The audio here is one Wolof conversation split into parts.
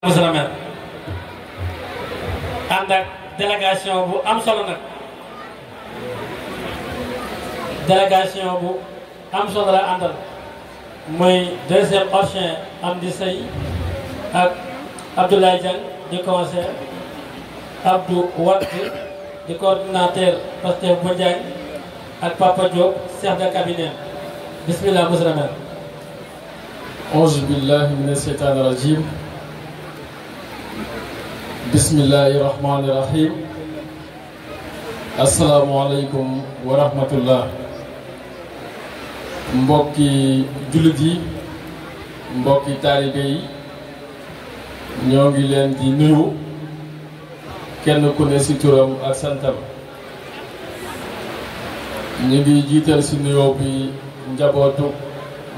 monsieur le maire ànd ak délégation bu am solo nag délégation bu am solo la àndal muy deuxième adjoint Amdi Sey ak Abdoulaye Diagne di conseiller Abdou Wade di coordinateur Pastef bu Diagne ak Papa Diop chef de cabinet bismillah monsieur le maire. auzu billahi mina sheytaani rajim bismillahi rahmani rahim asalaamualeykum wa rahmatullah mbokki jullit yi mbokki taalibe yi ñoo ngi leen di nuyu kenn ku ne ci turam ak santam ñu ngi jiital ci nuyoo bi njabootu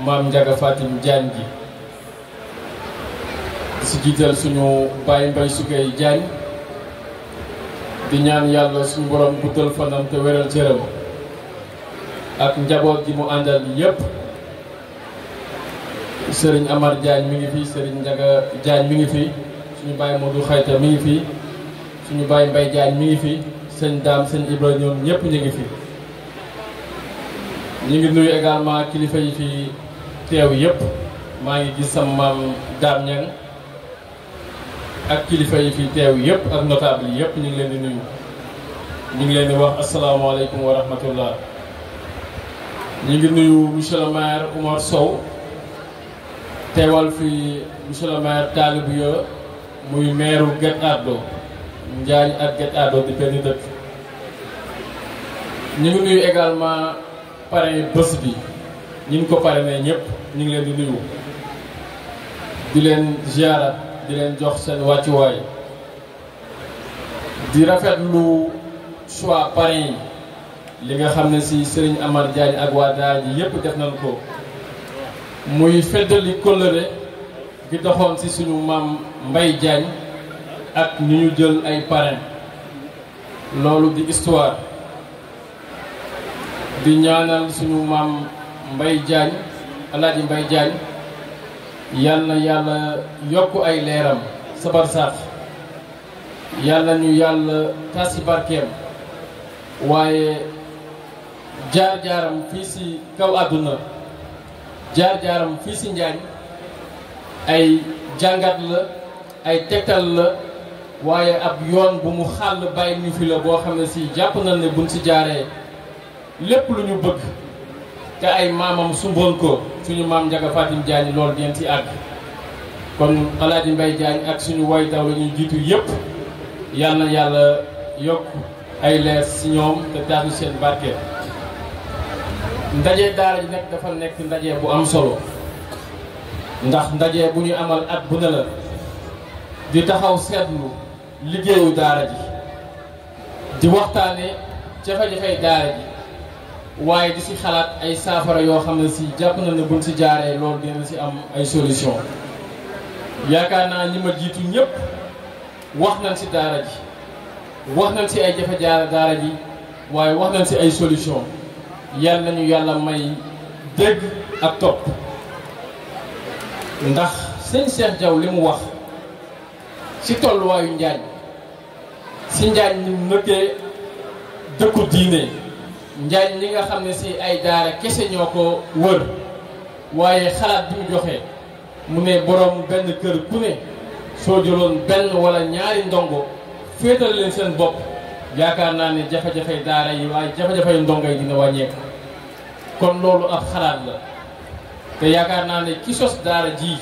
maam Njaga Fatim Diagne gi ci jiital suñu Baye Mbaye Sukay Diagne di ñaan yàlla suñu borom guddal fanam te wéral cëram ak njaboot gi mu àndal yépp Serigne Amar Diagne mi ngi fi Serigne Njaga Diagne mi ngi fi suñu Baye Modou Xayta mi ngi fi suñu Baye Mbaye Diagne mi ngi fi sëñ Daam sëñ Ibra ñoom ñépp ñu ngi fi ñu ngi nuyu également kilifa yi fi teew yépp maa ngi gis sama maam Daam Ñang ak kilifa yi fi teew yépp ak notable yi yépp ñu ngi leen di nuyu ñu ngi leen di wax asalaamaaleykum wa rahmatullah ñu ngi nuyu monsieur le maire Oumar Sow teewal fi monsieur le maire Talibou Ya muy maire Guet Ardo Njaañ ak Guet Ardo di benn dëkk ñu ngi nuyu également parrain bés bi ñu ngi ko parrainé ñëpp ñu ngi leen di nuyu di leen ziara di leen jox seen wàccuwaay di rafetlu choix parrain yi li nga xam ne ci Serigne Amar Diagne ak waa daara ji yépp def nañ ko muy feddali kóllëre gi doxoon ci suñu maam Mbaye Diagne ak ñu ñu jël ay parrain loolu di histoire di ñaanal suñu maam Mbaye Diagne Alaaji Mbaye Diagne yal na yàlla yokk ay leeram sabar sax yàlla ñu yàlla tasi barkeem waaye jaar-jaaram fii ci kaw àdduna jaar-jaaram fii ci Njaañ ay jàngat la ay tegtal la waaye ab yoon bu mu xàll bàyyi ñu fi la boo xam ne ci jàpp na ne buñ ci jaaree lépp lu ñu bëgg te ay maamam sumboon ko suñu maam Njaga Fatim Diagne loolu deen ci àgg kon Alaaji Mbaye Diagne ak suñu woy daw la ñuy jiitu yépp yal na yàlla yokk ay leer ci ñoom te taasu seen barke. ndaje daara ji nag dafa nekk ndaje bu am solo ndax ndaje bu ñu amal at bu ne la di taxaw seetlu liggéeyu daara ji di waxtaane jafe-jafey daara ji waaye di ci xalaat ay saafara yoo xam ne ci jàpp na ne buñ ci jaaree loolu dina ci am ay solution yaakaar naa ñi ma jiitu ñépp wax nañ ci daara ji wax nañ ci ay jafe-jafe daara ji waaye wax nañ ci ay solution yal nañu yàlla may dégg ak topp ndax sëñ Cheikh Diaw li mu wax ci tolluwaayu Njaañ ci Njaañ ñu nëkkee dëkku diine Njaañ ñi nga xam ne ci ay daara kese ñoo ko wër waaye xalaat bi mu joxe mu ne borom benn kër ku ne soo jëloon benn wala ñaari ndongo féetal leen seen bopp yaakaar naa ne jafe-jafe daara yi waaye jafe-jafe ndongo yi dina wàññeeku kon loolu ab xalaat la te yaakaar naa ne ki sos daara ji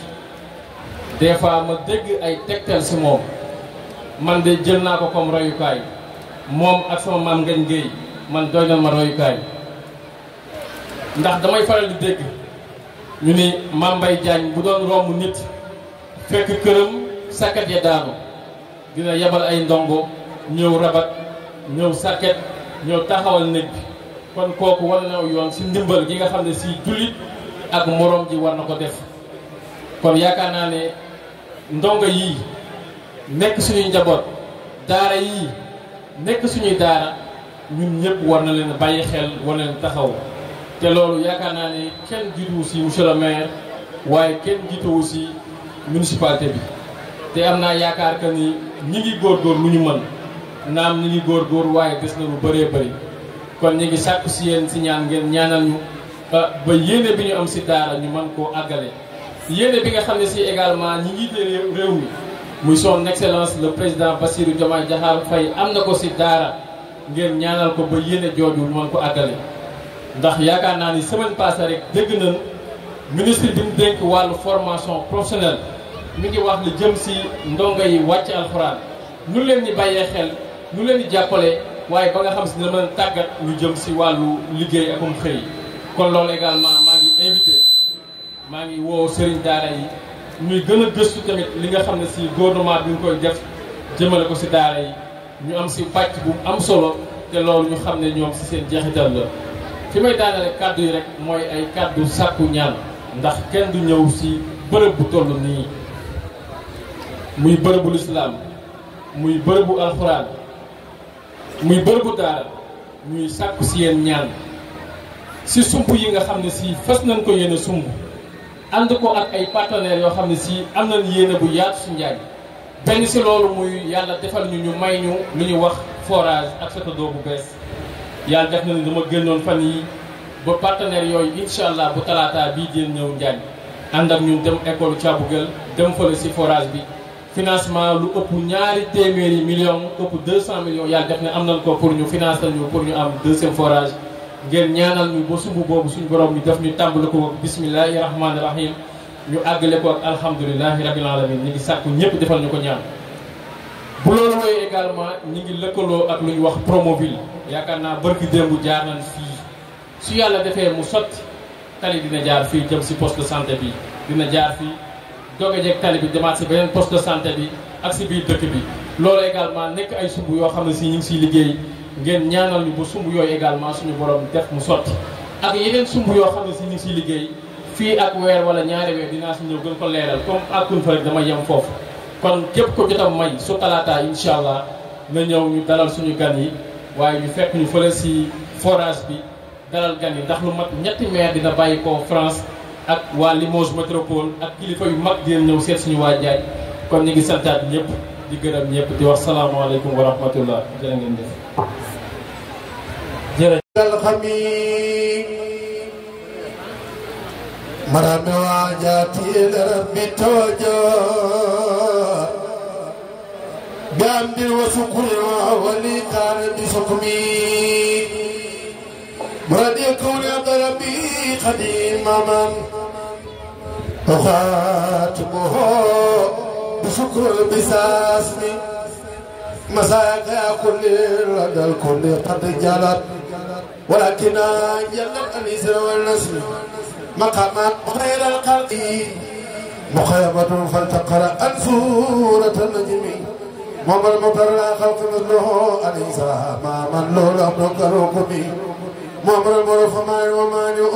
des fois ma dégg ay tegtal ci moom man de jël naa ko comme royukaay moom ak sama maam Ngagne Gueye man doy na ma royukaay ndax damay faral di dégg ñu ni maam Mbaye Diagne bu doon romb nit fekk këram sàkket ya daanu dina yebal ay ndongo ñëw rabat ñëw sàkket ñëw taxawal néeg bi kon kooku war na yoon ci ndimbal gi nga xam ne ci jullit ak moroom ji war na ko def kon yaakaar naa ne ndongo yii nekk suñuy njaboot daara yii nekk suñuy daara ñun ñëpp war na leen bàyyi xel war na leen taxaw te loolu yaakaar naa ne kenn jiituwu ci monsieur le maire waaye kenn jiituwu ci municipalité bi te am naa yaakaar que ni ñi ngi góorgóor lu ñu mën naam ñi ngi góorgóor waaye des na lu bëree bëri kon ñi ngi sàkku si yéen si ñaan ngeen ñaanal ñu ba yéene bi ñu am si daara ñu mën koo àggale yéene bi nga xam ne si également ñi ngi réew mi muy son excellence le président Bassirou Diomaye Diakhar Faye am na ko si daara ngeen ñaanal ko ba yéene jooju ñu mën ko àggale ndax yaakaar naa ni semaine passée rek dégg nañ ministre bi mu dénk wàllu formation professionnelle mi ngi wax lu jëm si ndongo yi wàcc alxuraan ñu leen di bàyyee xel ñu leen di jàppale waaye ba nga xam si dina mën a tàggat ñu jëm si wàllu liggéey akum xëy kon loolu également maa ngi woo sëriñ daara yi ñuy gën a gëstu tamit li nga xam ne si gouvernement bi nga koy def jëmale ko si daara yi ñu am si pàcc bu am solo te loolu ñu xam ne ñoom si seen jeexital la fi may daanale kàddu yi rek mooy ay kàddu sàkku ñaan ndax kenn du ñëw si bërëb bu toll nii muy bërëbu lislaam muy bërëbu alxuraan muy bërëbu daara ñuy sàkku si yéen ñaan si sump yi nga xam ne si fas nañ ko yéene sumb ànd ko ak ay partenaires yoo xam ne si am nañ yéene bu yaatu si Njaañ benn si loolu muy yàlla defal ñu may ñu lu ñu wax forage ak château d'eau bu bees yàlla def na ni dama génnoon fan yi ba partenaires yooyu incha allah bu talaata bii di ñëw Njaañ ànd ak ñu dem école Thiabougel dem fële si forage bi financement lu ëpp ñaari téeméeri millions ëpp 200 millions yàlla def ne am nañ ko pour ñu financer ñu pour ñu am deuxième forage ngeen ñaanal ñu ba sumb boobu suñu borom ñu def ñu tàmbali ko ak bismillahi rahmaani rahim ñu àggale ko ak alhamdulilahi rabil alamin ñi ngi sàkku ñëpp defal ñu ko ñaan bu loolu mooy également ñi ngi lëkkaloo ak lu ñu wax Promoville yaakaar naa bërki démb jaar nañ fii su yàlla defee mu sotti tali dina jaar fii jëm si poste de santé bi dina jaar fii doge jeeg tali bi demaat si beneen poste de santé bi ak si biir dëkk bi loolu également nekk ay sumb yoo xam ne si ñu ngi siy liggéey ngeen ñaanal ñu ba sumb yooyu également suñu borom def mu sotti ak yeneen sumb yoo xam ne si ñu ngi siy liggéey fii ak weer wala ñaari weer dinaa si ñëw gën ko leeral comme àkkun fa rek dama yem foofu kon képp ko jotam may su talaata incha allah na ñëw ñu dalal suñu gan yi waaye ñu fekk ñu fële si forage bi dalal gan yi ndax lu mat ñetti maire dina bàyyi ko France ak waa Limoges métropole ak kilifa yu mag dinañ ñëw seet suñu waa Njaañ kon ñu ngi santaat ñëpp di gërëm ñëpp di wax salaamaaleykum wa rahmatullah jërë ngeen def مرام واجاتي لربي توجه بحمد وشكر ولي كان بحكمي مراد يكون عبد ربي قديم من أخاتمه بشكر بساسمي مساك كل لدى الكل قد جلت ولكن جلت الإسر والنسل مقامات خير الخلق مخيبة فلتقرأ سورة النجم مم المطر لا خلق مثله الإنسان ما من له لابنك الركب مم المرف ماء ومانع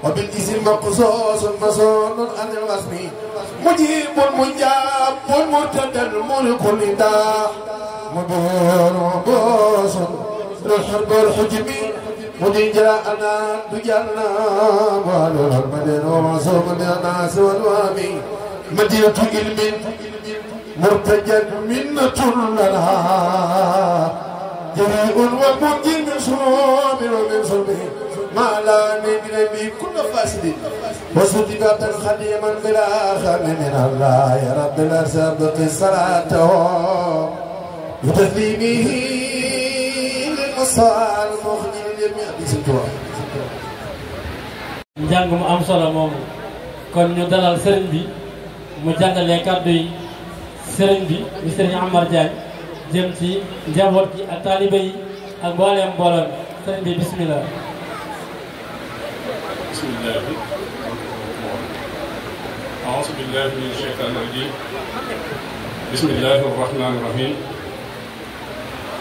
وبالإسم مقصوص مصون عن الوسم مجيب مجاب مرتد ملك النداء مبهور وبوس للحرب والحجم مدين جاءنا دجالنا والو المدين ومعصوم الناس والوامي مدينة علم مرتجد منة لها جريء ومنجي من شروب ومن صلبه ما لا نبي كل فاسد وصدقات خديما بلا خم من الله يا رب الارزاق صلاته وتسليمه للمصال المخجل njàng mu am solo moomu kon ñu dalal sëriñ bi mu jàngalee kàddu yi sëriñ bi mi sëriñ Amar Diagne jëm ci njaboot gi ak taalibe yi ak mbooleem mbooloo sëriñ bi bismillah bismillahi a'uuzu billahi mina shaytaani rajiim bismillahi rahmaani rahiim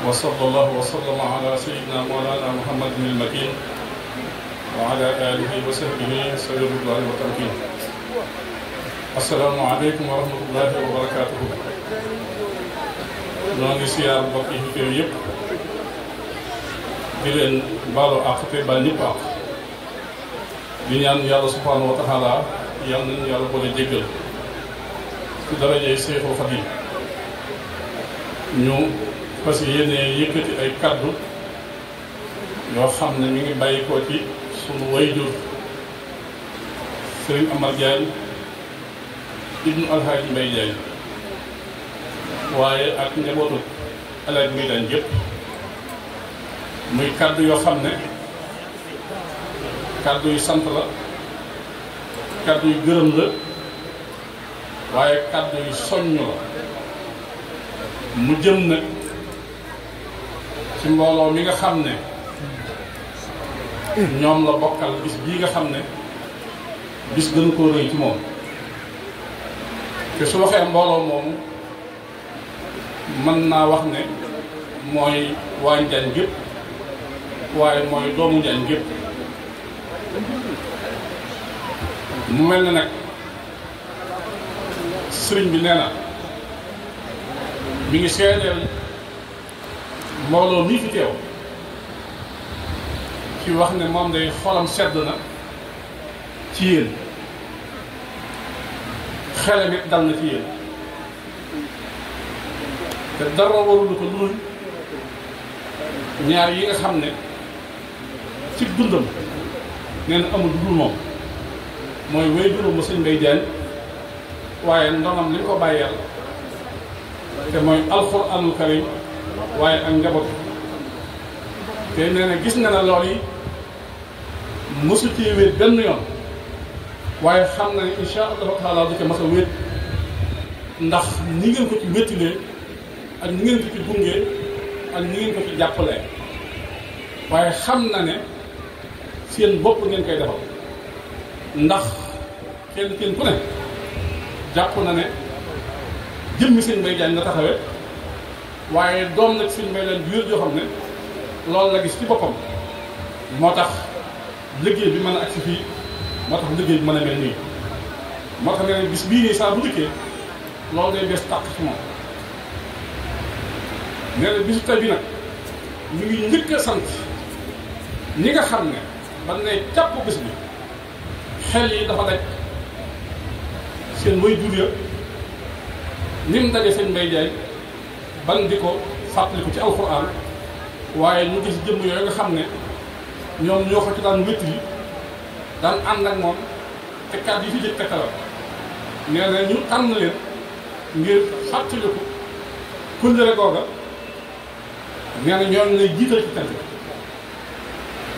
wa sallallahu wa sallama ala sayyidina mawlana muhammadin al-makin wa ala alihi wa sahbihi sawi ridwani wa tamkin assalaamu aleykum wa rahmatullahi wa barakatuhu noo ngi siyaar mbokk yi fi teew yëpp di leen baalu àq te baal ñëpp àq di ñaan yàlla subhanahu wa taala yàlla nañu yàlla boole jéggal ci darajay Seexul Xadiim ñu fas yéene yëkkati ay kaddu yoo xam ne mi ngi bàyyi ko ci sunu wayjur Sëriñ Amar Diagne ibnu Alhaaji Mbay Diagne waaye ak njabootu Alaaji Mbay Diagne yëpp muy kaddu yoo xam ne kaddu yu sant la kaddu yu gërëm la waaye kaddu yu soññ la mu jëm nag ci mbooloo mi nga xam ne ñoom la bokkal bis bii nga xam ne bis gën koo rëy ci moom te su waxee mbooloo moomu mën naa wax ne mooy waa Njaañ gépp waaye mooy doomu Njaañ gépp mu mel ne nag sëriñ bi nee na mi ngi seedeel mbooloo mii fi teew ci wax ne moom day xolam sedd na ci yéen xelam it dal na ci yéen te dara warulu ko lu dul ñaar yi nga xam ne ci dundam nee na amul dul moom mooy wéy juróom ba sëñ Mbay Jaañ waaye ndonam li ñu ko bàyyeel te mooy alxuraanul karim waaye ak njaboot te nee na gis nga ne lool yi mosu ci wéet benn yoon waaye xam na ne insha allahu taala du ko mas a wéet ndax ni ngeen ko ci wéttilee ak ni ngeen ko ci gungee ak ni ngeen ko ci jàppalee waaye xam na ne seen bopp ngeen koy defal ndax kenn ku ne jàpp na ne jëmmi sëñ Mbay Jaañ nga taxawee waaye doom nag sëñ Mbay leen bi wér joo xam ne loolu la gis ci boppam moo tax liggéey bi mën a agsi fii moo tax liggéey bi mën a mel nii moo tax ne bis bii nii saa bu dikkee loolu day bees tàq ci moom nee na bisu tey bi nag ñu ngi njëkk a sant ñi nga xam ne ban ne càpp bis bi xel yi dafa daj seen way jur ya ni mu daje seen Mbay Jaay ban di ko fàttaliku ci alxuraan waaye ñu gis jëmm yooyu nga xam ne ñoom ñoo ko ci daan wétt yi daan ànd ak moom te kàddu yi fi jëkk tegtalal nee na ñu tànn leen ngir fàttaliku kullëre googa nee na ñoom lay jiital ci cant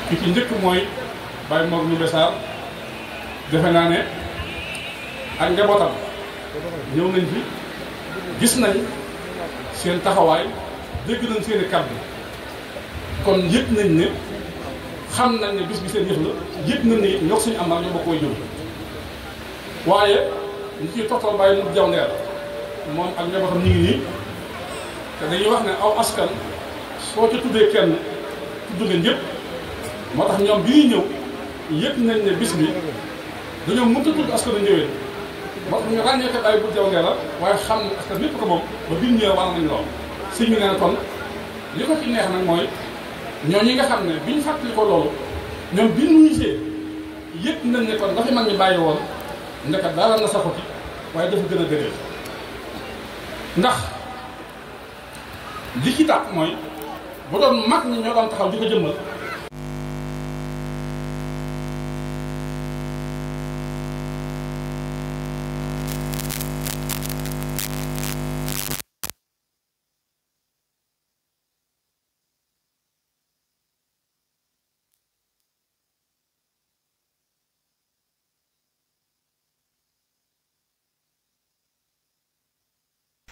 ki ci njëkk mooy Baye Mor Ndoumbé Sarr defe naa ne ak njabootam ñëw nañ fi gis nañ seen taxawaay dégg nañ seen i kàddu kon yëg nañ ne xam nañ ne bis bi seen yëf la yëg nañ ne ñoo suñu amal ñoo bokk koy jóg waaye ñu ciy toxtal bàyyi mu jaw ndeer moom ak njabootam ñu ngi nii te dañuy wax ne aw askan soo ca tuddee kenn tudd ngeen ñëpp moo tax ñoom bi ñuy ñëw yëg nañ ne bis bi dañoo mënta tudd askan a ñëwee moo tax ñu ràññee ko ay bu jaw ndeer la waaye xam ne askan lépp ko moom ba bi ñu ñëwee war nañ lool sëñ bi nee na kon li ko ci neex nag mooy ñooñu nga xam ne biñ fàttali ko loolu ñoom bi ñu gisee yëpp nañ ne kon dafa mag ñi bàyyi woon ndeka dara na saxu ci waaye dafa gën a gëneel ndax li ci tàq mooy bu doon mag ñi ñoo doon taxaw di ko jëmmal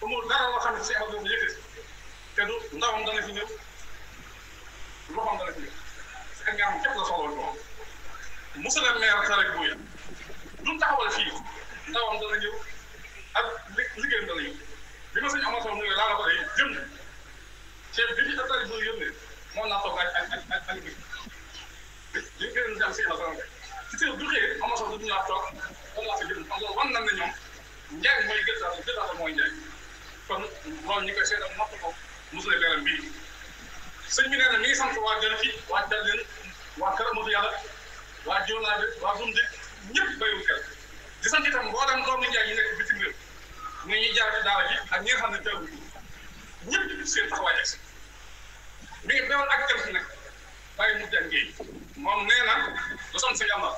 amul dara loo xam ne si am na yëkkati te du ndawam dana fi ñëw loxoom dana fi ñëw ak nga xam képp la soxla woon moom monsieur le maire Tarek Boye duñ taxawal fii ndawam dana ñëw ak liggéeyam dana ñëw bi ma sëñ Amathou mu ne laa la ko day jëm ceeb bi fi Tarek Boye yónnee moom naa toog ak li gën a am si ci teel du xëyee Amathou du ñu laa toog wala laa fa jëm xam nga wan nañ ne ñoom njaay mooy gëstoo mooy njaay kon loolu ñu koy seetal natt ko mosule beeram bii sëñ bi nee na mi ngi sant waa Galki waa Jalleen waa Kër Amadou Yàlla waa Dionaa bi waa Zumdik ñëpp béyu kër di sant itam mboolem doomu njaay yi nekk bitim réew ni ñuy jaar ci daara ji ak ñi nga xam ne teewul ñëpp seen taxawaay ak si mi ngi bewoon ak jëm si nag bàyyi mu jàngee moom nee na lu sant si amal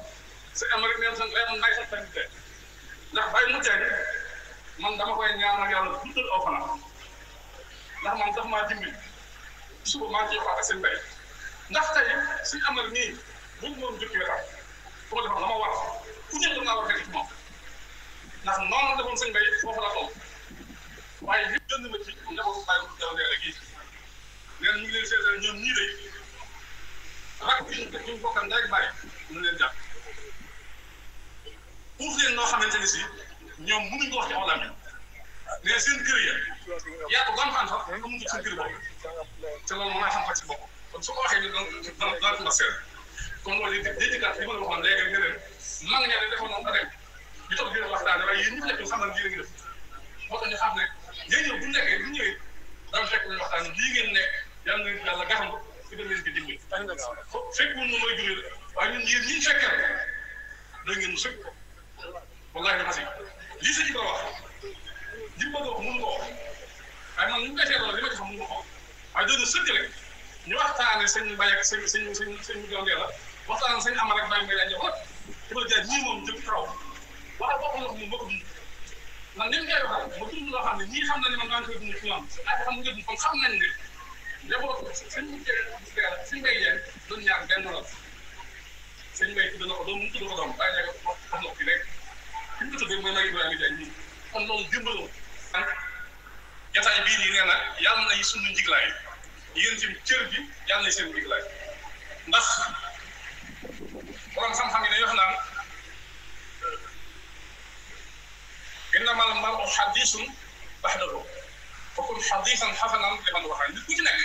rek neen sant leen may sant tamit ndax bàyyi mu jàng man dama koy ñaanal yàlla guddal aw fanam ndax man daf maa dimbali suba maa ngi ciy wax ak seen mbay ndax tey suñu amal nii buñ moom jukki wetam fu ma defoon la ma war ku ñëw naa war a ci moom ndax noonu la defoon sëñ mbay foofu la toll waaye li gën ma ci njabootu bàyyi mu jaw leer gi neen ñu ngi leen seetal ñoom ñii day rak ñu bokkal ndey ak bàyyi ñu leen jàpp uuf leen noo xamante ni si ñoom mënuñ ko wax ci aw làmmiñ mais seen kër ya yaatu ba am xam sax amuñ ko seen kër bopp te loolu mën naa xam ci bopp kon su ko waxee ni dana ma seet kon loolu day dikkaat li ma la waxoon léegi nga leen mag ña de defoon noonu dem ñu toog di waxtaane waaye yéen ñi nekk xam nañ lii la ngi def moo tax ñu xam ne yéen ñëw bu nekkee bu ñëwee dama fekk ñu waxtaan lii ngeen nekk yàlla na yàlla gaxam ko ci dem leen di dimbali fekk wun nu mooy juree waaye ñun yéen ñi fekkee da ngeen mu sëkk wallahi dama si lii sa Ibra wax li ma bëgg a wax mënu ko wax waaye man ñu koy seetloo li ma ci xam mënu ko wax waaye doon na sëkk rek ñu waxtaane sëñ Mbaye ak sëñ Jonge la waxtaane sëñ Amar ak Baye Mbaye dañ jox la Ibra Dia ñii moom jëm kaw wax boo xam ne moom moo ko dund man ni mu koy waxal ma dund loo xam ne ñii xam na ne man maa ngi koy dund ci ñoom ak xam nga dund kon xam nañ ne njaboot sëñ Mbaye Dia doon ñaar benn la sëñ Mbaye tudd na ko doom mu tudd ko doom bàyyi ne ko xam na ko fi rek fi mu ko tuddee mooy Mbaye Ibrahima Dia ñii kon loolu dimbaloo jataay bii nii nee na yàlla na sunu njiglaay yéen ci cër bi yàlla na seen njiglaay ndax borom xam-xam yi dañuy wax naan innamal mar'u hadiisun ba'dahu fa kun hadiisan hasanan liman waxa nit ku ci nekk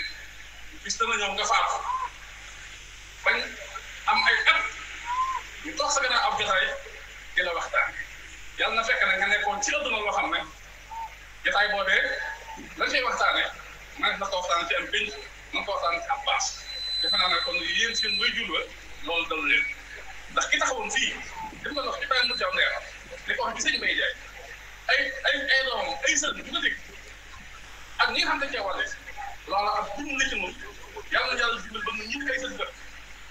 bis dana ñëw nga faatu bañ am ay at ñu toog sa gannaaw ab jotaay di la waxtaan yàlla na fekk ne nga nekkoon ci àdduna loo xam ne jotaay boobee la cay waxtaane man na ko waxtaan ci am pénc man ko waxtaan ci ab baas defe naa ne kon yéen seen way jul loolu dal leen ndax ki taxawoon fii dañ doon wax ci bàyyi mu jaw neex li ko wax ci sëñ Mbaye Jaay ay doomam ay sën bu nga dégg ak ñi nga xam dañ cee wàlle loola ak dund la ci moom yàlla na yàlla dimbal ba nu ñi ay sën gën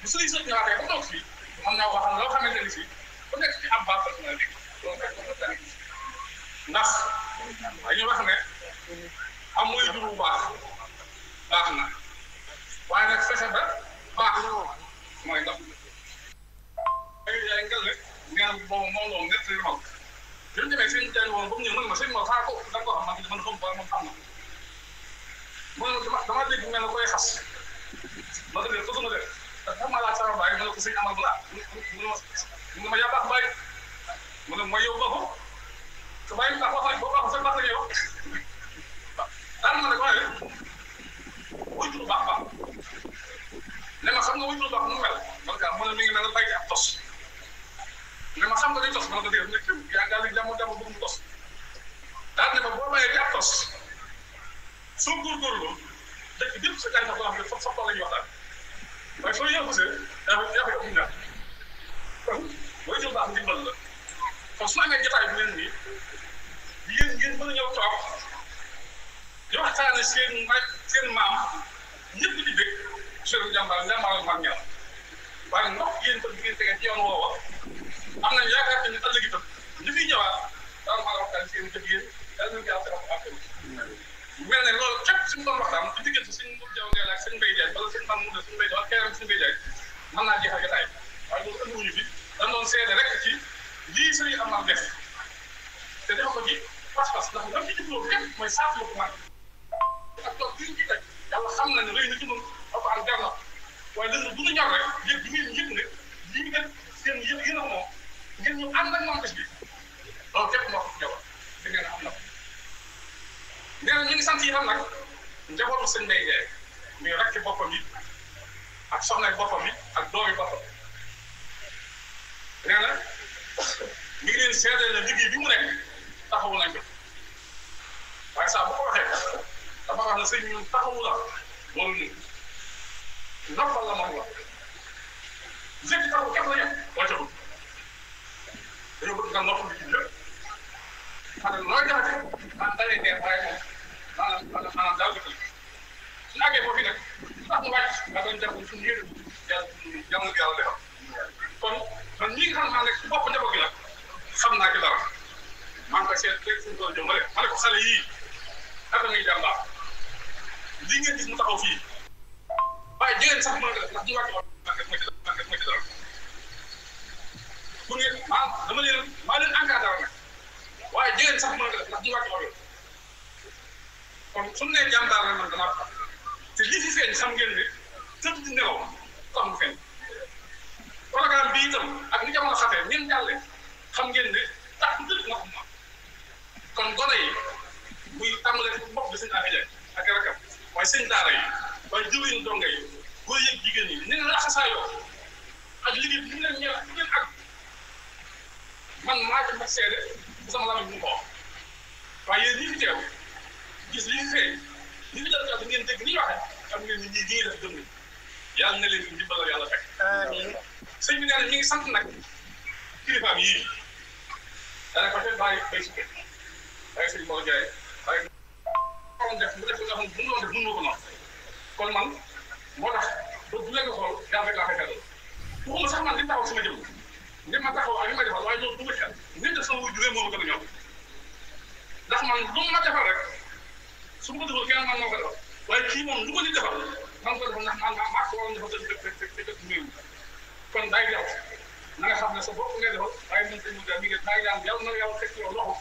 bu suñuy sën ñëwaatee ba toog fii mën naa waxal loo xamante ni si ku nekk ci ab baas la dégg loolu fekk ko tane ndax dañuy wax ne am mooy jur bu baax na waaye nag fexe ba baax mooy ndax yaay ngel ne neen boobu moom loolu nett li mag bi mu demee sëñ Jaay woon ba mu ñëw mën ma sëñ ma faa ko da nga ko xam man xam ko moom xam na man dama dégg mel ne koy xas ma dëgg ko def ndax xam ma laaj sama baay ma ne ko sëñ amal balaa mu ne ma yaa baax baay mu ne ma yow ba ko te bàyyi ndax wax boo baax sa baax la yow daal ma ne ko waaye wujju baax ne ma xam nga wujju baax nu mel man ka mu ne mi ngi mel ne bay ak tos ne ma xam nga day tos ma ne ko dégg ne yaa ngaa li jàmm bëgg mu tos daal ne ma boo bayee ci ab tos soo góorgóorlu dëkk bépp sa gàncax boo xam ne fa la ñuy waxtaan waaye soo yëngu yaa koy ëpp ñaar kon wujju baax ndimbal la kon su amee jotaay bu mel nii yéen ngeen mën a ñëw toog di waxtaane seen maam ñëpp di dégg seen njàmbaar mag ñaar waaye ndox yéen tam di ngeen tegee ci yoon woowa am nañ yaakaar ne ëllëg itam li fiy ñëwaat daal maa waxtaan seen jëf yéen yàlla nañu yàlla defal ak mel ne loolu képp suñu doon waxtaan ci diggante suñu Mour Diaw Ndeye ak sëñ Mbaye Diagne wala sëñ Mame Moussa sëñ Mbaye Diagne ak keeram sëñ Mbaye Diagne mën naa jeexal jotaay waaye loolu ënduwuñu fi dañ doon seede rek ci lii sëriñ Amar def te def ko ci pas-pas ndax lan ci jubloo képp mooy saafara ko man ak toog bi ñu ci teg yàlla xam na ne rëy na ci noonu dafa am jar na waaye léegi bu ñu ñor rek yëg bi ngeen yëg ne lii ngeen seen yëg yéen a moom ngeen ñu ànd ak moom bés bi loolu képp moo ko ñëwal da ngeen am na ko nee na ñu ngi sant itam nag njabootu sëñ Mbaye Diagne muy rakki boppam yi ak soxna boppam yi ak doomi boppam nee na mi ngi leen seedeel na liggéey bi mu nekk taxawu nañ ko waaye saa bu ko waxee dafa wax ne sëñ ñun taxawu la loolu ñun noppal la moom la léegi taxawu képp la yem wàccagul dañoo bëgg nga noppal bi ci lépp xam ne looy jaxate man dalee neex waaye moom maanaam daal dëkk su ñu àggee foofu nag ndax mu wàcc nga doon def suñu yëngu yàlla defal kon man ñi nga xam ne maa nekk si bopp njaboot gi nag xam naa ci dara maa ngi koy seet léegi suñu tool ma ne ko xale yii naka ngay jàmbaar lii ngeen gis mu taxaw fii waaye jigéen sax mën nga def ndax ñu wàcc man def ma ci dara bu ngeen maa leen encadré nag waaye jigéen sax mën nga def ndax ñu wàcc kon suñu nee jàmbaar la man damaa xam te li fi feeñ xam ngeen ne tëdd di nelaw tax mu feeñ programme bi itam ak ni jamono xatee ñun jàlle xam ngeen ne tax mu tëdd nga xam naa kon gone yi muy tàmbalee bopp bi sëñ Afia ak rakam waaye sëñ daara yi waaye jëwriñ donga yi góor yeeg jigéen ñi ni nga laxasaayoo ak liggéey bi ñu leen ñëw ak ngeen ak man maa ci mag seede bu sama lamiñ bu mu ko wax waaye yéen ñi fi teew gis li fi feeñ li fi dal kàddu ngeen dégg ni ñu waxee xam ngeen ni ñii ñi def dëgg yàlla na leen ndimbalal yàlla fekk sëñ bi nee na mi ngi sant nag kilifaam yii dana ko def bàyyi bay sukke bàyyi sëñ Mor Jaay bàyyi xorom def mu def ko nga xam ne bu mu doon def mënu ko noonu kon man moo tax ba bu leen xool yàlla rek laa fay xelal waxuma sax man li taxaw sama jëm ni ma taxaw ak li ma defal waaye loolu du ma xel nit def sama wuj juree moo ma gën a ñor ndax man lu ma defal rek su ma ko defal kenn man moo ko defal waaye kii moom lu ko nit defal man ko defal ndax man maa ko waroon defal te nuyu kon day jaww na nga xam ne sa bopp ngay defal waaye moom sëñ Moussa mi ngi maa ngi ñaan yàlla na yàlla teg ci yow loxo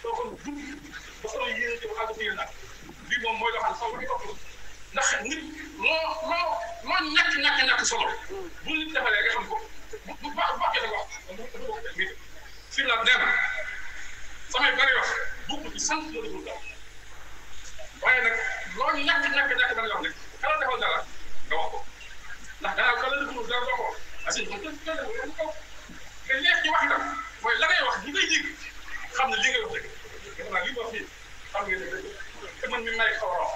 soo ko dund ba sama yéene ci àgg ci yéen nag lii moom mooy loo xam ne soo ko topp ndax nit loo ñàkk solo bu nit defalee nga xam ko bu baax jotee wax fii la nee na samay bari wax bokk ci sant la deful dara waaye nag loo ñàkk dana wax ne kala defal dara nga wax ko ndax danaa kala deful dara doo ko wax asi ko te leef ci wax itam mooy la ngay wax ñi ngay dégg xam ne li ngay wax dëgg defe naa li nga wax fii xam ngeen ne dëgg te man mi may xaw a wax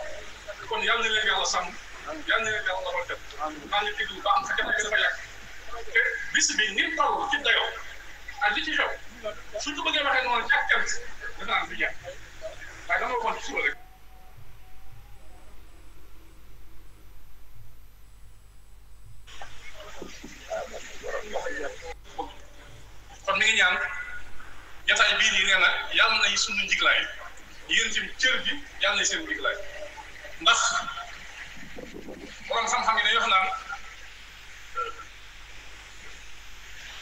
kon yàlla na leen yàlla sàmm yàlla na leen yàlla dafa def maa ngi déglu ba am sa jafe dafa yàgg te bis bi ni toll ci dayoo ak li ci xew suñ ko bëggee waxee noonu ak cant dafa naan du yàgg waaye dama waxoon ci suba rek kon mi ngi ñaan jotaay bii nii nee na yàlla na suñu njiglaay yéen ci cër bi yàlla na seen njiglaay ndax borom xam-xam yi dañuy wax naan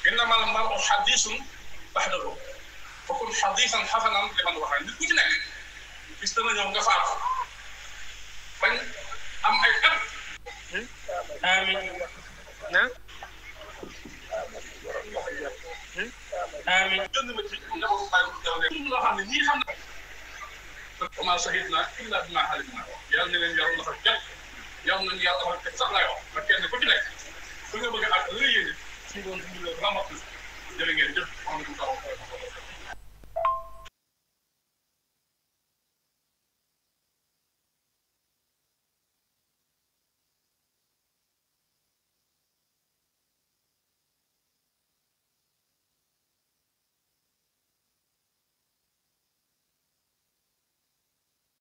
innamal mar'u hadiisun ba'dahu fa kun hadiisan hasanan liman waxa nit ku ci nekk bis dana ñëw nga faatu bañ am ay at amiin amiin gën ma ci njaboot bàyyi loo xam ne ñii xam na wa maa shahidnaa illaa bimaa alimnaa yàlla na leen yàlla dafa jot yàlla nañu yàlla dafa teg sax laay wax ba kenn ku ci nekk fu nga bëgg a àgg la yéene suñu doon suñu la ramat jërë ngeen jëf